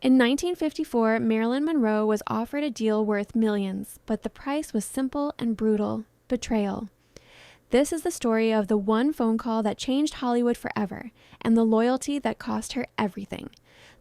In 1954, Marilyn Monroe was offered a deal worth millions, but the price was simple and brutal: betrayal. This is the story of the one phone call that changed Hollywood forever, and the loyalty that cost her everything.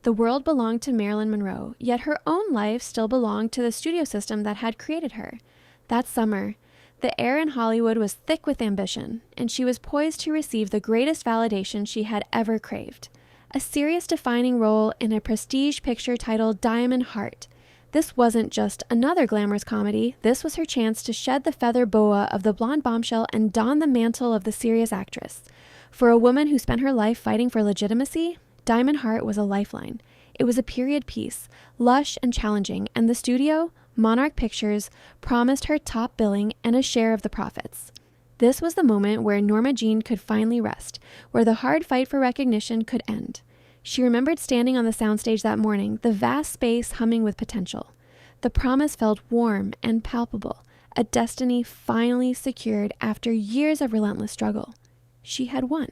The world belonged to Marilyn Monroe, yet her own life still belonged to the studio system that had created her. That summer, the air in Hollywood was thick with ambition, and she was poised to receive the greatest validation she had ever craved: a serious defining role in a prestige picture titled Diamond Heart. This wasn't just another glamorous comedy. This was her chance to shed the feather boa of the blonde bombshell and don the mantle of the serious actress. For a woman who spent her life fighting for legitimacy, Diamond Heart was a lifeline. It was a period piece, lush and challenging, and the studio, Monarch Pictures, promised her top billing and a share of the profits. This was the moment where Norma Jeane could finally rest, where the hard fight for recognition could end. She remembered standing on the soundstage that morning, the vast space humming with potential. The promise felt warm and palpable, a destiny finally secured after years of relentless struggle. She had won.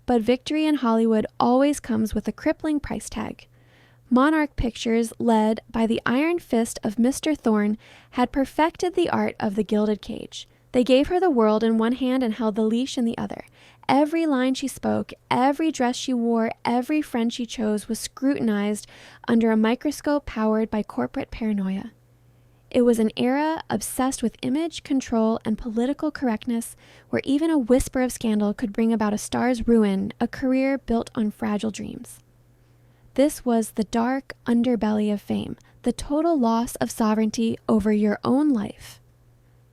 But victory in Hollywood always comes with a crippling price tag. Monarch Pictures, led by the iron fist of Mr. Thorne, had perfected the art of the gilded cage. They gave her the world in one hand and held the leash in the other. Every line she spoke, every dress she wore, every friend she chose was scrutinized under a microscope powered by corporate paranoia. It was an era obsessed with image, control, and political correctness, where even a whisper of scandal could bring about a star's ruin, a career built on fragile dreams. This was the dark underbelly of fame, the total loss of sovereignty over your own life.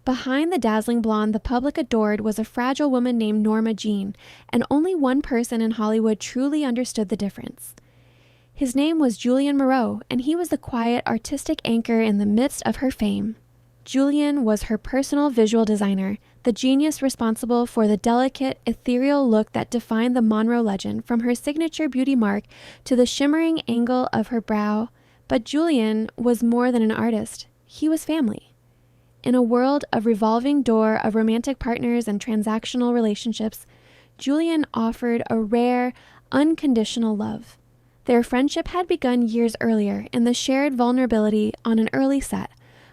Behind the dazzling blonde the public adored was a fragile woman named Norma Jeane, and only one person in Hollywood truly understood the difference. His name was Julian Moreau, and he was the quiet, artistic anchor in the midst of her fame. Julian was her personal visual designer, the genius responsible for the delicate, ethereal look that defined the Monroe legend, from her signature beauty mark to the shimmering angle of her brow. But Julian was more than an artist. He was family. In a world of revolving door of romantic partners and transactional relationships, Julian offered a rare, unconditional love. Their friendship had begun years earlier in the shared vulnerability on an early set.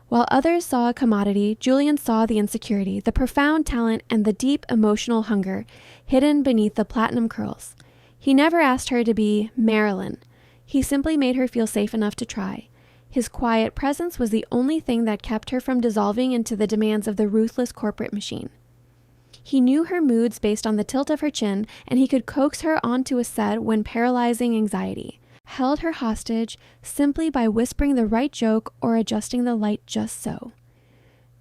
While others saw a commodity, Julian saw the insecurity, the profound talent, and the deep emotional hunger hidden beneath the platinum curls. He never asked her to be Marilyn. He simply made her feel safe enough to try. His quiet presence was the only thing that kept her from dissolving into the demands of the ruthless corporate machine. He knew her moods based on the tilt of her chin, and he could coax her onto a set when paralyzing anxiety, held her hostage simply by whispering the right joke or adjusting the light just so.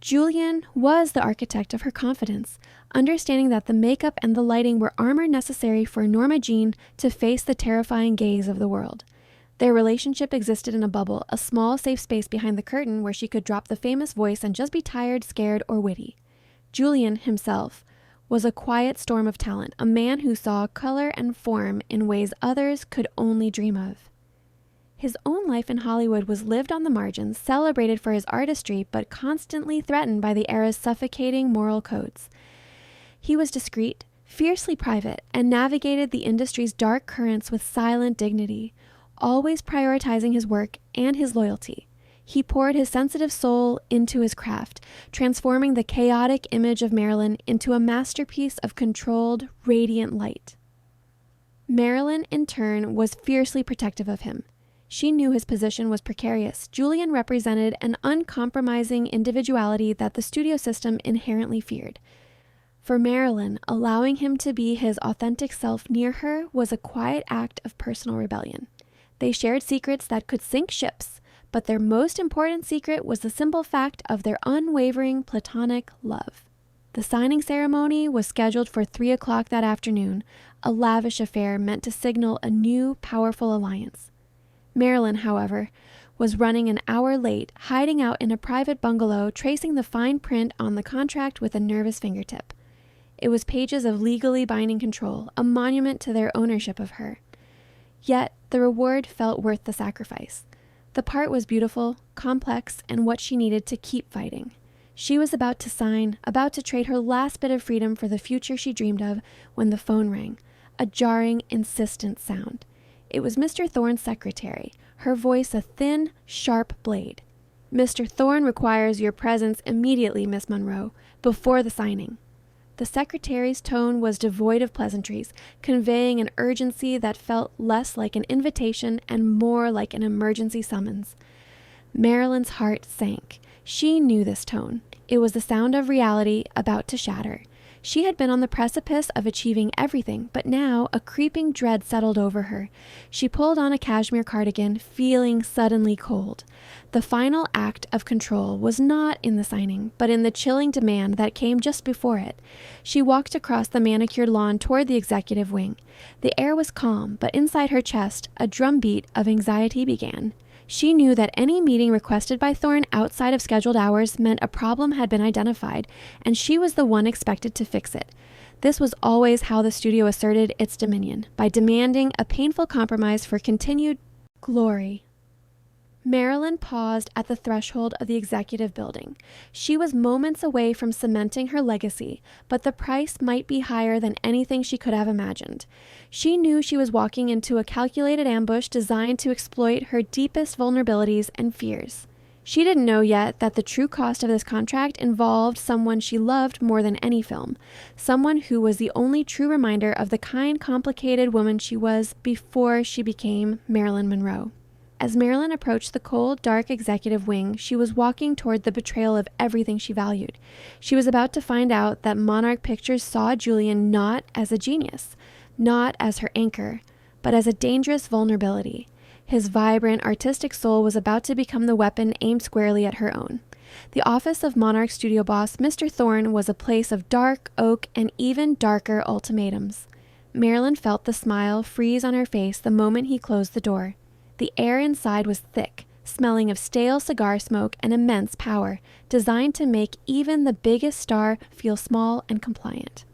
Julian was the architect of her confidence, understanding that the makeup and the lighting were armor necessary for Norma Jeane to face the terrifying gaze of the world. Their relationship existed in a bubble, a small, safe space behind the curtain where she could drop the famous voice and just be tired, scared, or witty. Julian himself was a quiet storm of talent, a man who saw color and form in ways others could only dream of. His own life in Hollywood was lived on the margins, celebrated for his artistry, but constantly threatened by the era's suffocating moral codes. He was discreet, fiercely private, and navigated the industry's dark currents with silent dignity, always prioritizing his work and his loyalty. He poured his sensitive soul into his craft, transforming the chaotic image of Marilyn into a masterpiece of controlled, radiant light. Marilyn, in turn, was fiercely protective of him. She knew his position was precarious. Julian represented an uncompromising individuality that the studio system inherently feared. For Marilyn, allowing him to be his authentic self near her was a quiet act of personal rebellion. They shared secrets that could sink ships, but their most important secret was the simple fact of their unwavering platonic love. The signing ceremony was scheduled for 3 o'clock that afternoon, a lavish affair meant to signal a new, powerful alliance. Marilyn, however, was running an hour late, hiding out in a private bungalow, tracing the fine print on the contract with a nervous fingertip. It was pages of legally binding control, a monument to their ownership of her. Yet, the reward felt worth the sacrifice. The part was beautiful, complex, and what she needed to keep fighting. She was about to sign, about to trade her last bit of freedom for the future she dreamed of, when the phone rang, a jarring, insistent sound. It was Mr. Thorne's secretary, her voice a thin, sharp blade. "Mr. Thorne requires your presence immediately, Miss Monroe, before the signing." The secretary's tone was devoid of pleasantries, conveying an urgency that felt less like an invitation and more like an emergency summons. Marilyn's heart sank. She knew this tone. It was the sound of reality about to shatter. She had been on the precipice of achieving everything, but now a creeping dread settled over her. She pulled on a cashmere cardigan, feeling suddenly cold. The final act of control was not in the signing, but in the chilling demand that came just before it. She walked across the manicured lawn toward the executive wing. The air was calm, but inside her chest, a drumbeat of anxiety began. She knew that any meeting requested by Thorne outside of scheduled hours meant a problem had been identified, and she was the one expected to fix it. This was always how the studio asserted its dominion, by demanding a painful compromise for continued glory. Marilyn paused at the threshold of the executive building. She was moments away from cementing her legacy, but the price might be higher than anything she could have imagined. She knew she was walking into a calculated ambush designed to exploit her deepest vulnerabilities and fears. She didn't know yet that the true cost of this contract involved someone she loved more than any film, someone who was the only true reminder of the kind, complicated woman she was before she became Marilyn Monroe. As Marilyn approached the cold, dark executive wing, she was walking toward the betrayal of everything she valued. She was about to find out that Monarch Pictures saw Julian not as a genius, not as her anchor, but as a dangerous vulnerability. His vibrant, artistic soul was about to become the weapon aimed squarely at her own. The office of Monarch studio boss, Mr. Thorne, was a place of dark oak and even darker ultimatums. Marilyn felt the smile freeze on her face the moment he closed the door. The air inside was thick, smelling of stale cigar smoke and immense power, designed to make even the biggest star feel small and compliant.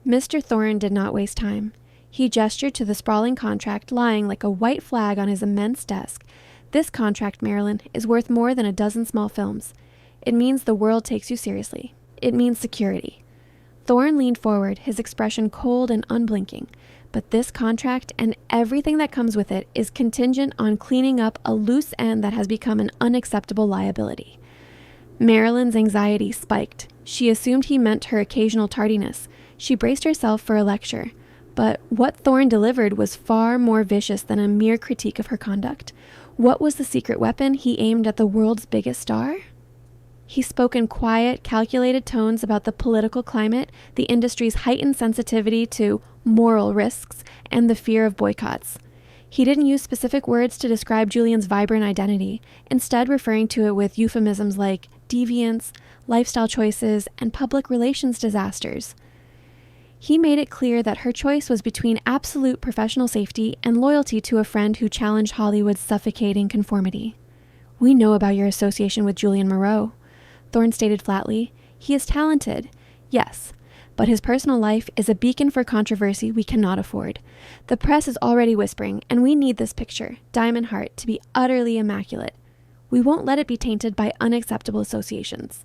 Mr. Thorne did not waste time. He gestured to the sprawling contract lying like a white flag on his immense desk. "This contract, Marilyn, is worth more than a dozen small films. It means the world takes you seriously. It means security." Thorne leaned forward, his expression cold and unblinking. "But this contract and everything that comes with it is contingent on cleaning up a loose end that has become an unacceptable liability." Marilyn's anxiety spiked. She assumed he meant her occasional tardiness. She braced herself for a lecture. But what Thorne delivered was far more vicious than a mere critique of her conduct. What was the secret weapon he aimed at the world's biggest star? He spoke in quiet, calculated tones about the political climate, the industry's heightened sensitivity to moral risks, and the fear of boycotts. He didn't use specific words to describe Julian's vibrant identity, instead referring to it with euphemisms like deviance, lifestyle choices, and public relations disasters. He made it clear that her choice was between absolute professional safety and loyalty to a friend who challenged Hollywood's suffocating conformity. "We know about your association with Julian Moreau," Thorne stated flatly. "He is talented, yes, but his personal life is a beacon for controversy we cannot afford. The press is already whispering, and we need this picture, Diamond Heart, to be utterly immaculate. We won't let it be tainted by unacceptable associations."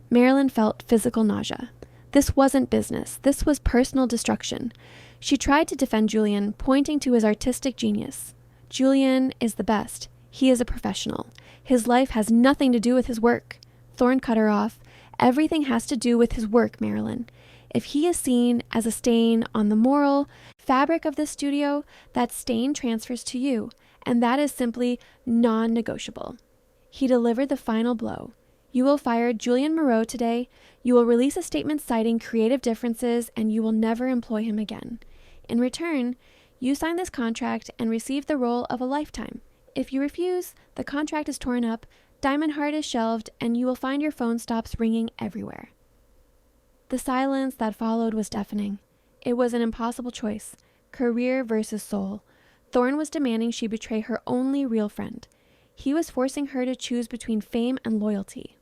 Marilyn felt physical nausea. This wasn't business. This was personal destruction. She tried to defend Julian, pointing to his artistic genius. "Julian is the best. He is a professional. His life has nothing to do with his work." Thorne cut her off. "Everything has to do with his work, Marilyn. If he is seen as a stain on the moral fabric of this studio, that stain transfers to you, and that is simply non-negotiable." He delivered the final blow. "You will fire Julian Moreau today, you will release a statement citing creative differences, and you will never employ him again. In return, you sign this contract and receive the role of a lifetime. If you refuse, the contract is torn up, Diamond Heart is shelved, and you will find your phone stops ringing everywhere." The silence that followed was deafening. It was an impossible choice, career versus soul. Thorne was demanding she betray her only real friend. He was forcing her to choose between fame and loyalty.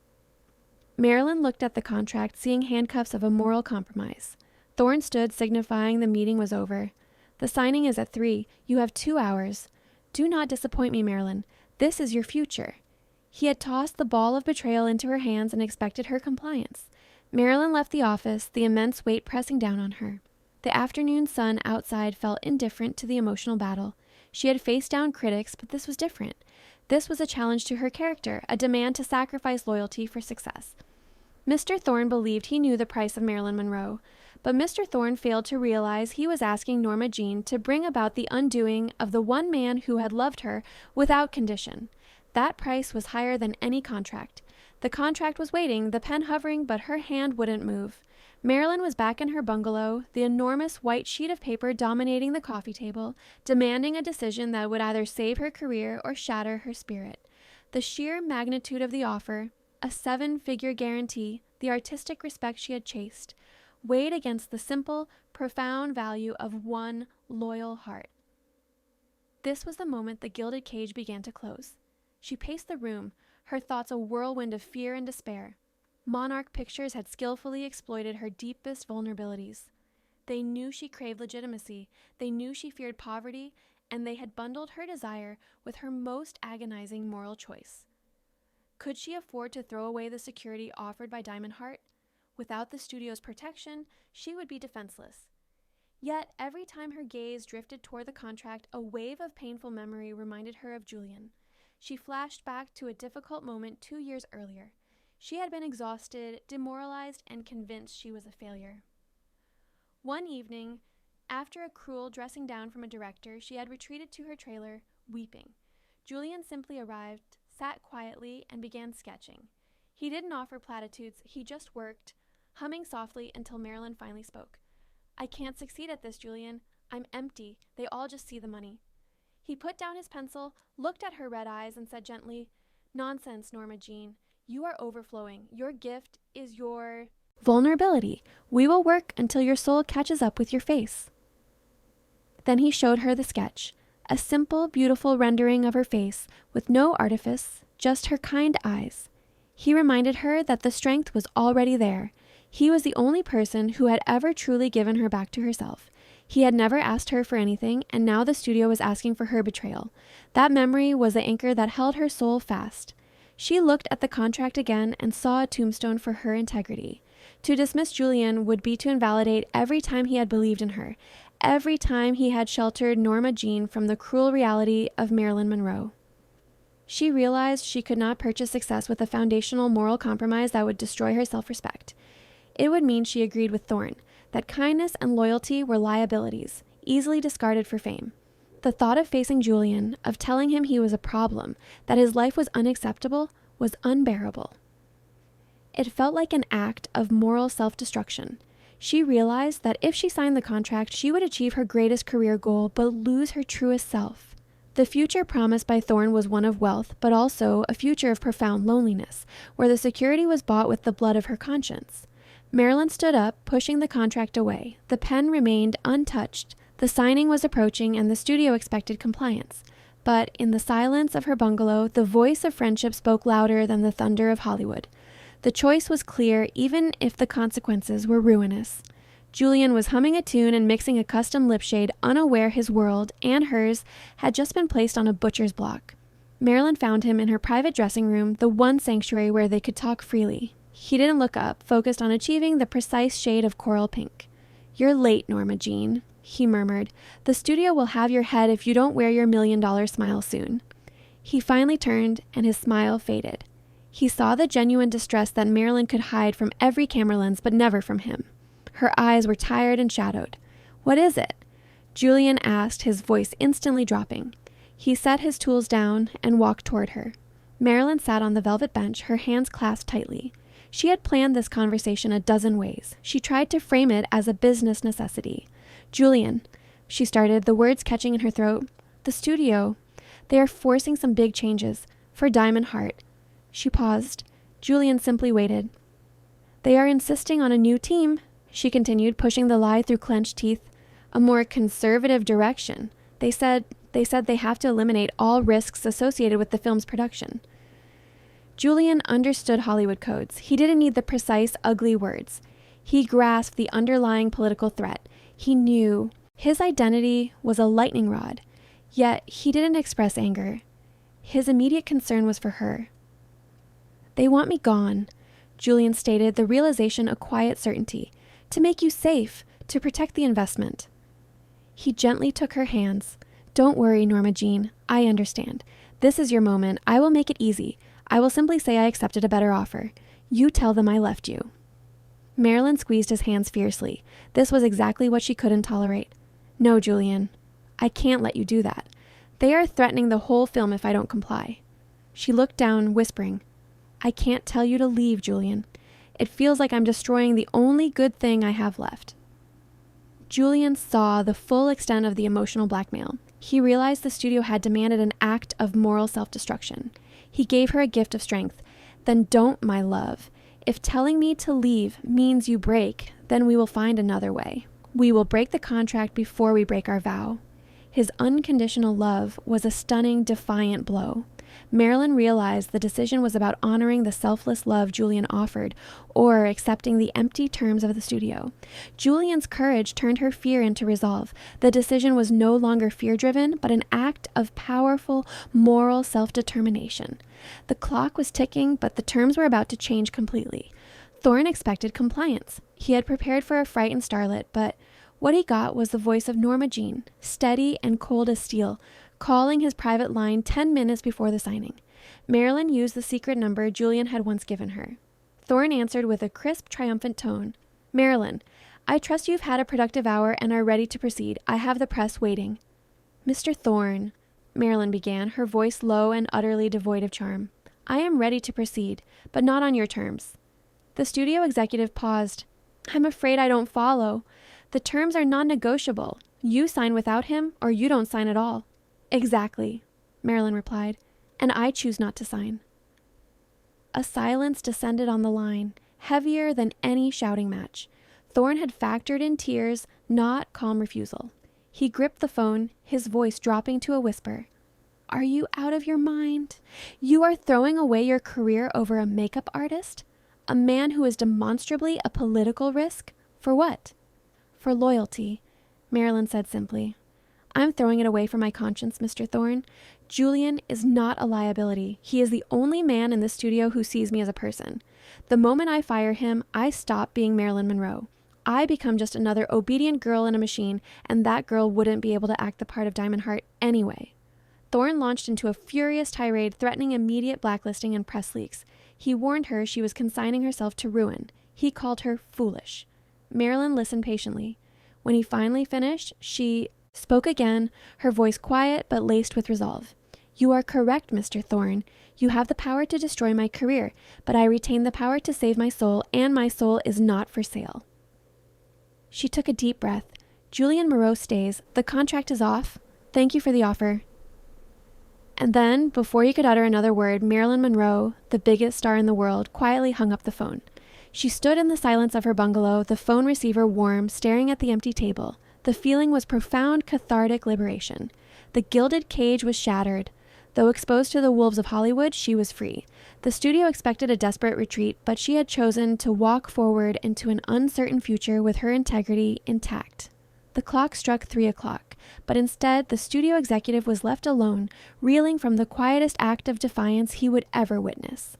Marilyn looked at the contract, seeing handcuffs of a moral compromise. Thorne stood, signifying the meeting was over. "The signing is at 3. You have 2 hours. Do not disappoint me, Marilyn. This is your future." He had tossed the ball of betrayal into her hands and expected her compliance. Marilyn left the office, the immense weight pressing down on her. The afternoon sun outside felt indifferent to the emotional battle. She had faced down critics, but this was different. This was a challenge to her character, a demand to sacrifice loyalty for success. Mr. Thorne believed he knew the price of Marilyn Monroe, but Mr. Thorne failed to realize he was asking Norma Jeane to bring about the undoing of the one man who had loved her without condition. That price was higher than any contract. The contract was waiting, the pen hovering, but her hand wouldn't move. Marilyn was back in her bungalow, the enormous white sheet of paper dominating the coffee table, demanding a decision that would either save her career or shatter her spirit. The sheer magnitude of the offer, a 7-figure guarantee, the artistic respect she had chased, weighed against the simple, profound value of one loyal heart. This was the moment the gilded cage began to close. She paced the room, her thoughts a whirlwind of fear and despair. Monarch Pictures had skillfully exploited her deepest vulnerabilities. They knew she craved legitimacy, they knew she feared poverty, and they had bundled her desire with her most agonizing moral choice. Could she afford to throw away the security offered by Diamond Heart? Without the studio's protection, she would be defenseless. Yet, every time her gaze drifted toward the contract, a wave of painful memory reminded her of Julian. She flashed back to a difficult moment 2 years earlier. She had been exhausted, demoralized, and convinced she was a failure. One evening, after a cruel dressing down from a director, she had retreated to her trailer, weeping. Julian simply arrived, sat quietly, and began sketching. He didn't offer platitudes, he just worked, humming softly until Marilyn finally spoke. "I can't succeed at this, Julian. I'm empty. They all just see the money." He put down his pencil, looked at her red eyes, and said gently, "Nonsense, Norma Jeane. You are overflowing. Your gift is your vulnerability. We will work until your soul catches up with your face." Then he showed her the sketch, a simple, beautiful rendering of her face, with no artifice, just her kind eyes. He reminded her that the strength was already there. He was the only person who had ever truly given her back to herself. He had never asked her for anything, and now the studio was asking for her betrayal. That memory was the anchor that held her soul fast. She looked at the contract again and saw a tombstone for her integrity. To dismiss Julian would be to invalidate every time he had believed in her, every time he had sheltered Norma Jeane from the cruel reality of Marilyn Monroe. She realized she could not purchase success with a foundational moral compromise that would destroy her self-respect. It would mean she agreed with Thorne, that kindness and loyalty were liabilities, easily discarded for fame. The thought of facing Julian, of telling him he was a problem, that his life was unacceptable, was unbearable. It felt like an act of moral self-destruction. She realized that if she signed the contract, she would achieve her greatest career goal, but lose her truest self. The future promised by Thorne was one of wealth, but also a future of profound loneliness, where the security was bought with the blood of her conscience. Marilyn stood up, pushing the contract away. The pen remained untouched. The signing was approaching, and the studio expected compliance. But in the silence of her bungalow, the voice of friendship spoke louder than the thunder of Hollywood. The choice was clear, even if the consequences were ruinous. Julian was humming a tune and mixing a custom lip shade, unaware his world, and hers, had just been placed on a butcher's block. Marilyn found him in her private dressing room, the one sanctuary where they could talk freely. He didn't look up, focused on achieving the precise shade of coral pink. "You're late, Norma Jeane," he murmured. "The studio will have your head if you don't wear your $1 million smile soon." He finally turned, and his smile faded. He saw the genuine distress that Marilyn could hide from every camera lens, but never from him. Her eyes were tired and shadowed. "What is it?" Julian asked, his voice instantly dropping. He set his tools down and walked toward her. Marilyn sat on the velvet bench, her hands clasped tightly. She had planned this conversation a dozen ways. She tried to frame it as a business necessity. "Julian," she started, the words catching in her throat. "The studio. They are forcing some big changes. For Diamond Heart." She paused. Julian simply waited. "They are insisting on a new team," she continued, pushing the lie through clenched teeth. "A more conservative direction. They said they have to eliminate all risks associated with the film's production." Julian understood Hollywood codes. He didn't need the precise, ugly words. He grasped the underlying political threat. He knew his identity was a lightning rod, yet he didn't express anger. His immediate concern was for her. "They want me gone," Julian stated, the realization a quiet certainty. "To make you safe, to protect the investment." He gently took her hands. Don't worry, Norma Jeane. I understand. This is your moment. I will make it easy. I will simply say I accepted a better offer. You tell them I left you. Marilyn squeezed his hands fiercely. This was exactly what she couldn't tolerate. No, Julian. I can't let you do that. They are threatening the whole film if I don't comply. She looked down, whispering, I can't tell you to leave, Julian. It feels like I'm destroying the only good thing I have left. Julian saw the full extent of the emotional blackmail. He realized the studio had demanded an act of moral self-destruction. He gave her a gift of strength. Then don't, my love. If telling me to leave means you break, then we will find another way. We will break the contract before we break our vow. His unconditional love was a stunning, defiant blow. Marilyn realized the decision was about honoring the selfless love Julian offered, or accepting the empty terms of the studio. Julian's courage turned her fear into resolve. The decision was no longer fear-driven, but an act of powerful, moral self-determination. The clock was ticking, but the terms were about to change completely. Thorne expected compliance. He had prepared for a frightened starlet, but what he got was the voice of Norma Jeane, steady and cold as steel, calling his private line 10 minutes before the signing. Marilyn used the secret number Julian had once given her. Thorne answered with a crisp, triumphant tone. Marilyn, I trust you've had a productive hour and are ready to proceed. I have the press waiting. Mr. Thorne, Marilyn began, her voice low and utterly devoid of charm. I am ready to proceed, but not on your terms. The studio executive paused. I'm afraid I don't follow. The terms are non-negotiable. You sign without him, or you don't sign at all. Exactly, Marilyn replied, and I choose not to sign. A silence descended on the line, heavier than any shouting match. Thorne had factored in tears, not calm refusal. He gripped the phone, his voice dropping to a whisper. Are you out of your mind? You are throwing away your career over a makeup artist? A man who is demonstrably a political risk? For what? For loyalty, Marilyn said simply. I'm throwing it away for my conscience, Mr. Thorne. Julian is not a liability. He is the only man in this studio who sees me as a person. The moment I fire him, I stop being Marilyn Monroe. I become just another obedient girl in a machine, and that girl wouldn't be able to act the part of Diamond Heart anyway. Thorne launched into a furious tirade threatening immediate blacklisting and press leaks. He warned her she was consigning herself to ruin. He called her foolish. Marilyn listened patiently. When he finally finished, she spoke again, her voice quiet but laced with resolve. You are correct, Mr. Thorne. You have the power to destroy my career, but I retain the power to save my soul, and my soul is not for sale. She took a deep breath. Julian Moreau stays. The contract is off. Thank you for the offer. And then, before he could utter another word, Marilyn Monroe, the biggest star in the world, quietly hung up the phone. She stood in the silence of her bungalow, the phone receiver warm, staring at the empty table. The feeling was profound, cathartic liberation. The gilded cage was shattered. Though exposed to the wolves of Hollywood, she was free. The studio expected a desperate retreat, but she had chosen to walk forward into an uncertain future with her integrity intact. The clock struck 3 o'clock, but instead the studio executive was left alone, reeling from the quietest act of defiance he would ever witness.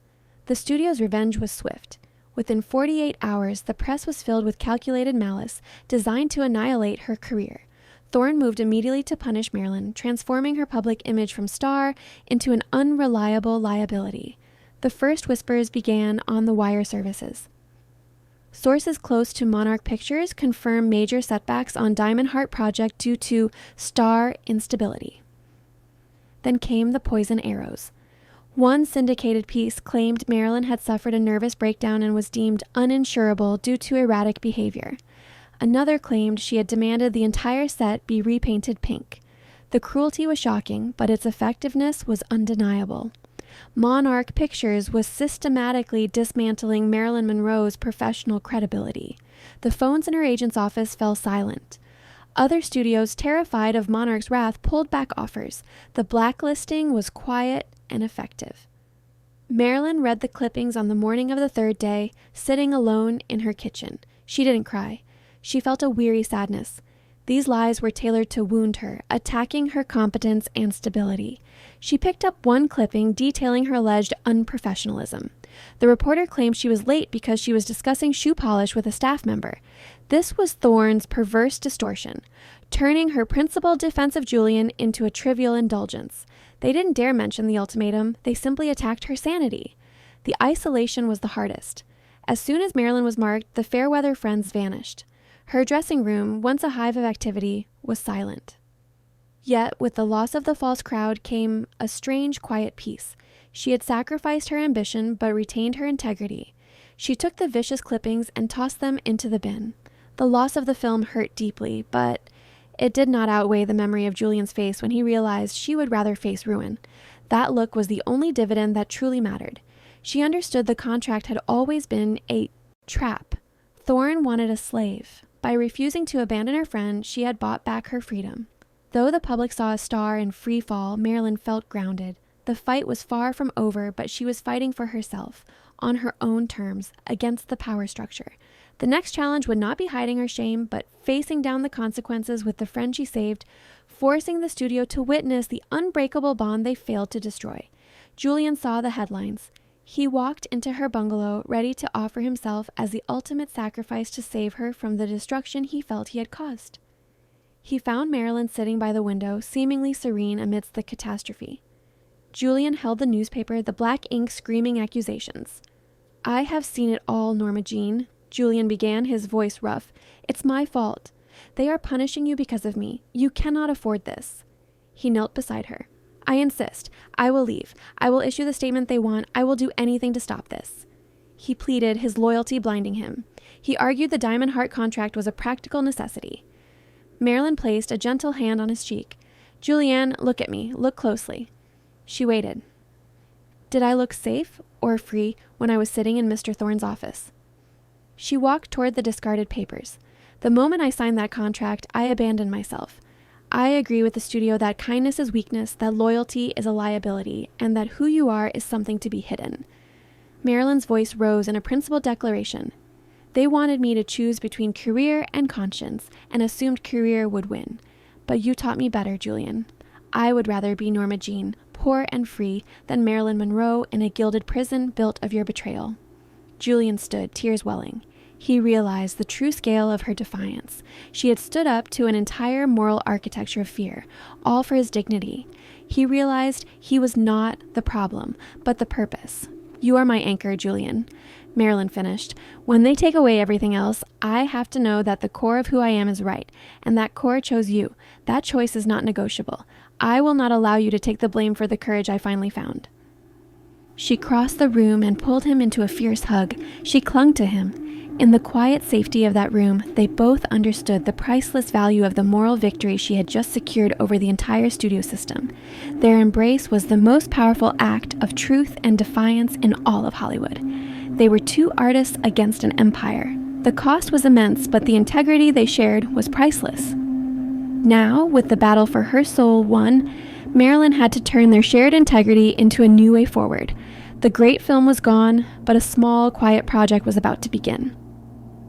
The studio's revenge was swift. Within 48 hours, the press was filled with calculated malice, designed to annihilate her career. Thorne moved immediately to punish Marilyn, transforming her public image from star into an unreliable liability. The first whispers began on the wire services. Sources close to Monarch Pictures confirm major setbacks on Diamond Heart project due to star instability. Then came the poison arrows. One syndicated piece claimed Marilyn had suffered a nervous breakdown and was deemed uninsurable due to erratic behavior. Another claimed she had demanded the entire set be repainted pink. The cruelty was shocking, but its effectiveness was undeniable. Monarch Pictures was systematically dismantling Marilyn Monroe's professional credibility. The phones in her agent's office fell silent. Other studios, terrified of Monarch's wrath, pulled back offers. The blacklisting was quiet and effective. Marilyn read the clippings on the morning of the third day, sitting alone in her kitchen. She didn't cry. She felt a weary sadness. These lies were tailored to wound her, attacking her competence and stability. She picked up one clipping detailing her alleged unprofessionalism. The reporter claimed she was late because she was discussing shoe polish with a staff member. This was Thorne's perverse distortion. turning her principal defense of Julian into a trivial indulgence. They didn't dare mention the ultimatum, they simply attacked her sanity. The isolation was the hardest. As soon as Marilyn was marked, the fair-weather friends vanished. Her dressing room, once a hive of activity, was silent. Yet, with the loss of the false crowd came a strange, quiet peace. She had sacrificed her ambition, but retained her integrity. She took the vicious clippings and tossed them into the bin. The loss of the film hurt deeply, but it did not outweigh the memory of Julian's face when he realized she would rather face ruin. That look was the only dividend that truly mattered. She understood the contract had always been a trap. Thorne wanted a slave. By refusing to abandon her friend, she had bought back her freedom. Though the public saw a star in free fall, Marilyn felt grounded. The fight was far from over, but she was fighting for herself, on her own terms, against the power structure. The next challenge would not be hiding her shame, but facing down the consequences with the friend she saved, forcing the studio to witness the unbreakable bond they failed to destroy. Julian saw the headlines. He walked into her bungalow, ready to offer himself as the ultimate sacrifice to save her from the destruction he felt he had caused. He found Marilyn sitting by the window, seemingly serene amidst the catastrophe. Julian held the newspaper, the black ink screaming accusations. "I have seen it all, Norma Jeane," Julian began, his voice rough. "It's my fault. They are punishing you because of me. You cannot afford this." He knelt beside her. "I insist. I will leave. I will issue the statement they want. I will do anything to stop this." He pleaded, his loyalty blinding him. He argued the Diamond Heart contract was a practical necessity. Marilyn placed a gentle hand on his cheek. "Julianne, look at me. Look closely." She waited. "Did I look safe or free when I was sitting in Mr. Thorne's office?" She walked toward the discarded papers. "The moment I signed that contract, I abandoned myself. I agree with the studio that kindness is weakness, that loyalty is a liability, and that who you are is something to be hidden." Marilyn's voice rose in a principled declaration. "They wanted me to choose between career and conscience, and assumed career would win. But you taught me better, Julian. I would rather be Norma Jeane, poor and free, than Marilyn Monroe in a gilded prison built of your betrayal." Julian stood, tears welling. He realized the true scale of her defiance. She had stood up to an entire moral architecture of fear, all for his dignity. He realized he was not the problem, but the purpose. "You are my anchor, Julian," Marilyn finished. "When they take away everything else, I have to know that the core of who I am is right, and that core chose you. That choice is not negotiable. I will not allow you to take the blame for the courage I finally found." She crossed the room and pulled him into a fierce hug. She clung to him. In the quiet safety of that room, they both understood the priceless value of the moral victory she had just secured over the entire studio system. Their embrace was the most powerful act of truth and defiance in all of Hollywood. They were two artists against an empire. The cost was immense, but the integrity they shared was priceless. Now, with the battle for her soul won, Marilyn had to turn their shared integrity into a new way forward. The great film was gone, but a small, quiet project was about to begin.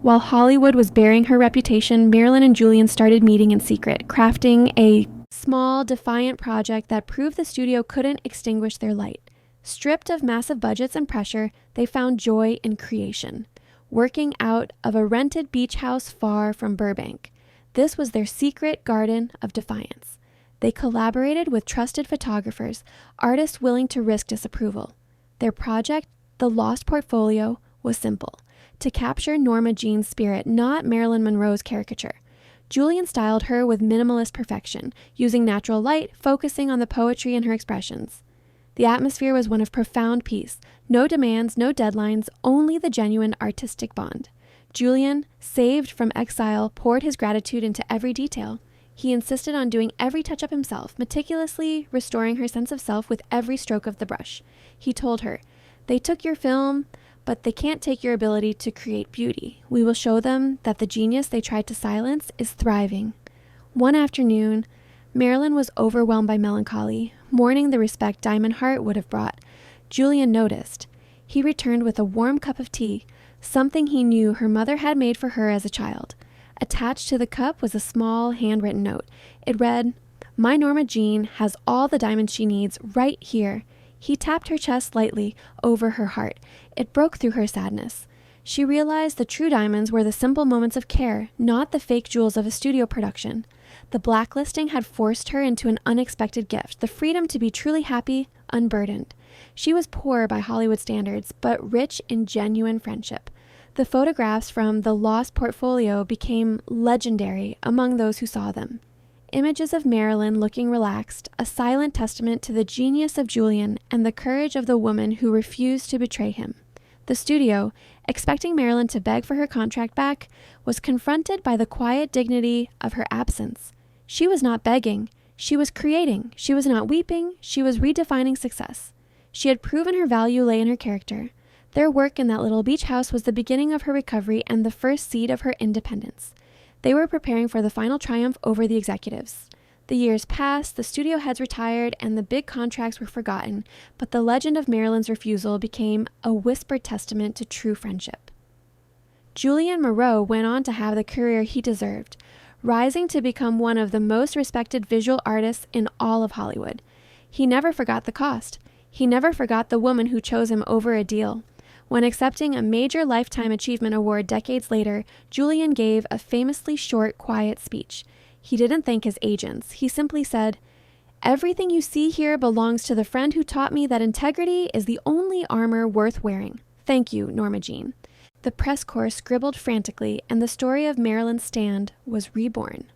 While Hollywood was burying her reputation, Marilyn and Julian started meeting in secret, crafting a small, defiant project that proved the studio couldn't extinguish their light. Stripped of massive budgets and pressure, they found joy in creation, working out of a rented beach house far from Burbank. This was their secret garden of defiance. They collaborated with trusted photographers, artists willing to risk disapproval. Their project, The Lost Portfolio, was simple: to capture Norma Jeane's spirit, not Marilyn Monroe's caricature. Julian styled her with minimalist perfection, using natural light, focusing on the poetry in her expressions. The atmosphere was one of profound peace. No demands, no deadlines, only the genuine artistic bond. Julian, saved from exile, poured his gratitude into every detail. He insisted on doing every touch-up himself, meticulously restoring her sense of self with every stroke of the brush. He told her, "They took your film, but they can't take your ability to create beauty. We will show them that the genius they tried to silence is thriving." One afternoon, Marilyn was overwhelmed by melancholy, mourning the respect Diamond Heart would have brought. Julian noticed. He returned with a warm cup of tea, something he knew her mother had made for her as a child. Attached to the cup was a small, handwritten note. It read, "My Norma Jeane has all the diamonds she needs right here." He tapped her chest lightly over her heart. It broke through her sadness. She realized the true diamonds were the simple moments of care, not the fake jewels of a studio production. The blacklisting had forced her into an unexpected gift, the freedom to be truly happy, unburdened. She was poor by Hollywood standards, but rich in genuine friendship. The photographs from the lost portfolio became legendary among those who saw them. Images of Marilyn looking relaxed, a silent testament to the genius of Julian and the courage of the woman who refused to betray him. The studio, expecting Marilyn to beg for her contract back, was confronted by the quiet dignity of her absence. She was not begging. She was creating. She was not weeping. She was redefining success. She had proven her value lay in her character. Their work in that little beach house was the beginning of her recovery and the first seed of her independence. They were preparing for the final triumph over the executives. The years passed, the studio heads retired, and the big contracts were forgotten, but the legend of Marilyn's refusal became a whispered testament to true friendship. Julian Moreau went on to have the career he deserved, rising to become one of the most respected visual artists in all of Hollywood. He never forgot the cost. He never forgot the woman who chose him over a deal. When accepting a major Lifetime Achievement Award decades later, Julian gave a famously short, quiet speech. He didn't thank his agents. He simply said, "Everything you see here belongs to the friend who taught me that integrity is the only armor worth wearing. Thank you, Norma Jeane." The press corps scribbled frantically, and the story of Marilyn's stand was reborn.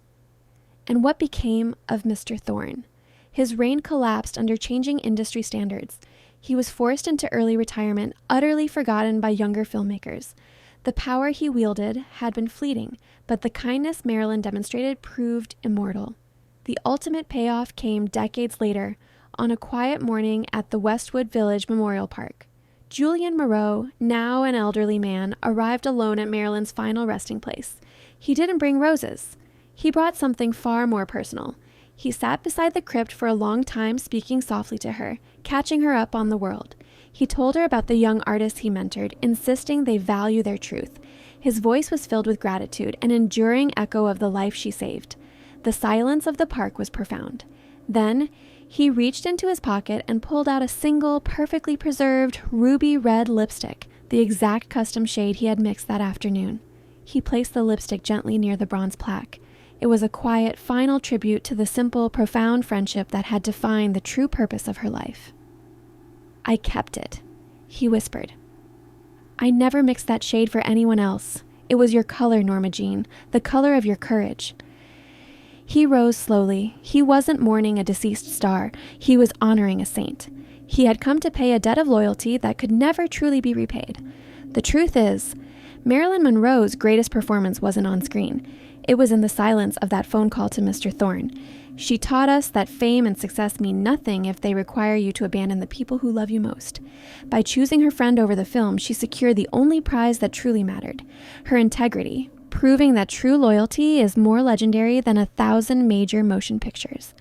And what became of Mr. Thorne? His reign collapsed under changing industry standards. He was forced into early retirement, utterly forgotten by younger filmmakers. The power he wielded had been fleeting, but the kindness Marilyn demonstrated proved immortal. The ultimate payoff came decades later, on a quiet morning at the Westwood Village Memorial Park. Julian Moreau, now an elderly man, arrived alone at Marilyn's final resting place. He didn't bring roses. He brought something far more personal. He sat beside the crypt for a long time, speaking softly to her, catching her up on the world. He told her about the young artists he mentored, insisting they value their truth. His voice was filled with gratitude, an enduring echo of the life she saved. The silence of the park was profound. Then, he reached into his pocket and pulled out a single, perfectly preserved, ruby red lipstick, the exact custom shade he had mixed that afternoon. He placed the lipstick gently near the bronze plaque. It was a quiet, final tribute to the simple, profound friendship that had defined the true purpose of her life. "I kept it," he whispered. "I never mixed that shade for anyone else. It was your color, Norma Jeane, the color of your courage." He rose slowly. He wasn't mourning a deceased star. He was honoring a saint. He had come to pay a debt of loyalty that could never truly be repaid. The truth is, Marilyn Monroe's greatest performance wasn't on screen. It was in the silence of that phone call to Mr. Thorne. She taught us that fame and success mean nothing if they require you to abandon the people who love you most. By choosing her friend over the film, she secured the only prize that truly mattered, her integrity, proving that true loyalty is more legendary than 1,000 major motion pictures.